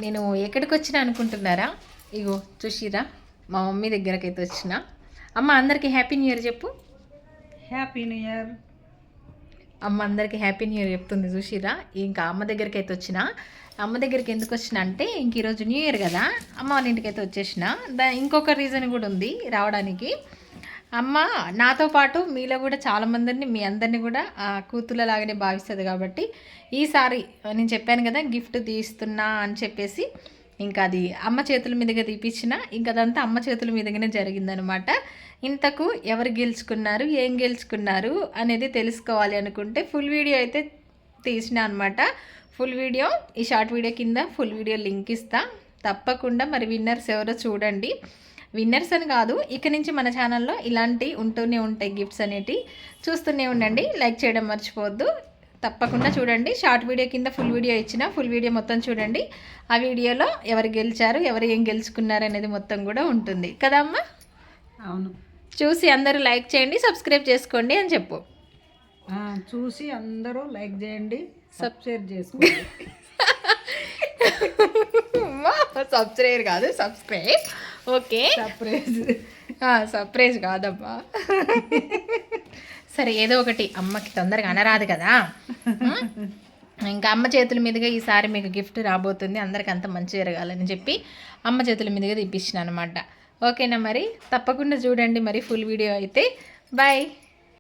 నేను ఎక్కడికి వచ్చినా అనుకుంటున్నారా? ఇగో చూసిరా, మా మమ్మీ దగ్గరకి అయితే వచ్చిన. అమ్మ అందరికీ హ్యాపీ న్యూ ఇయర్ చెప్పు. Happy new year. అమ్మ అందరికీ హ్యాపీ న్యూ ఇయర్ చెప్తుంది చూసిరా. ఇంకా అమ్మ దగ్గరికి అయితే వచ్చిన. అమ్మ దగ్గరికి ఎందుకు వచ్చిన అంటే ఇంక ఈరోజు న్యూ ఇయర్ కదా, అమ్మ వాళ్ళ ఇంటికి అయితే వచ్చేసిన. ఇంకొక రీజన్ కూడా ఉంది రావడానికి. అమ్మ నాతో పాటు మీలో కూడా చాలామందిని, మీ అందరినీ కూడా కూతుళ్ళలాగానే భావిస్తుంది కాబట్టి ఈసారి నేను చెప్పాను కదా గిఫ్ట్ తీస్తున్నా అని చెప్పేసి, ఇంకా అది అమ్మ చేతుల మీదుగా తీపిచ్చిన. ఇంకా అదంతా అమ్మ చేతుల మీదుగానే జరిగిందనమాట. ఇంతకు ఎవరు గెలుచుకున్నారు, ఏం గెలుచుకున్నారు అనేది తెలుసుకోవాలి అనుకుంటే ఫుల్ వీడియో అయితే తీసిన అనమాట. ఫుల్ వీడియో ఈ షార్ట్ వీడియో కింద ఫుల్ వీడియో లింక్ ఇస్తా, తప్పకుండా మరి విన్నర్స్ ఎవరో చూడండి. విన్నర్స్ అని కాదు, ఇక నుంచి మన ఛానల్లో ఇలాంటి ఉంటూనే ఉంటాయి గిఫ్ట్స్ అనేటివి. చూస్తూనే ఉండండి, లైక్ చేయడం మర్చిపోవద్దు. తప్పకుండా చూడండి. షార్ట్ వీడియో కింద ఫుల్ వీడియో ఇచ్చిన, ఫుల్ వీడియో మొత్తం చూడండి. ఆ వీడియోలో ఎవరు గెలిచారు, ఎవరు ఏం గెలుచుకున్నారు అనేది మొత్తం కూడా ఉంటుంది కదా అమ్మ? అవును. చూసి అందరూ లైక్ చేయండి, సబ్స్క్రైబ్ చేసుకోండి అని చెప్పు. చూసి అందరూ లైక్ చేయండి, సబ్స్క్రైబ్ చేసుకోండి. సబ్స్క్రైబ్ కాదు, సబ్స్క్రైబ్. ఓకే, సర్ప్రైజ్ కాదమ్మా. సరే ఏదో ఒకటి, అమ్మకి తొందరగా అనరాదు కదా. ఇంకా అమ్మ చేతుల మీదుగా ఈసారి మీకు గిఫ్ట్ రాబోతుంది, అందరికి అంత మంచి జరగాలని చెప్పి అమ్మ చేతుల మీదుగా తీపిచ్చిన అనమాట. ఓకేనా మరి? తప్పకుండా చూడండి మరి ఫుల్ వీడియో అయితే. బాయ్.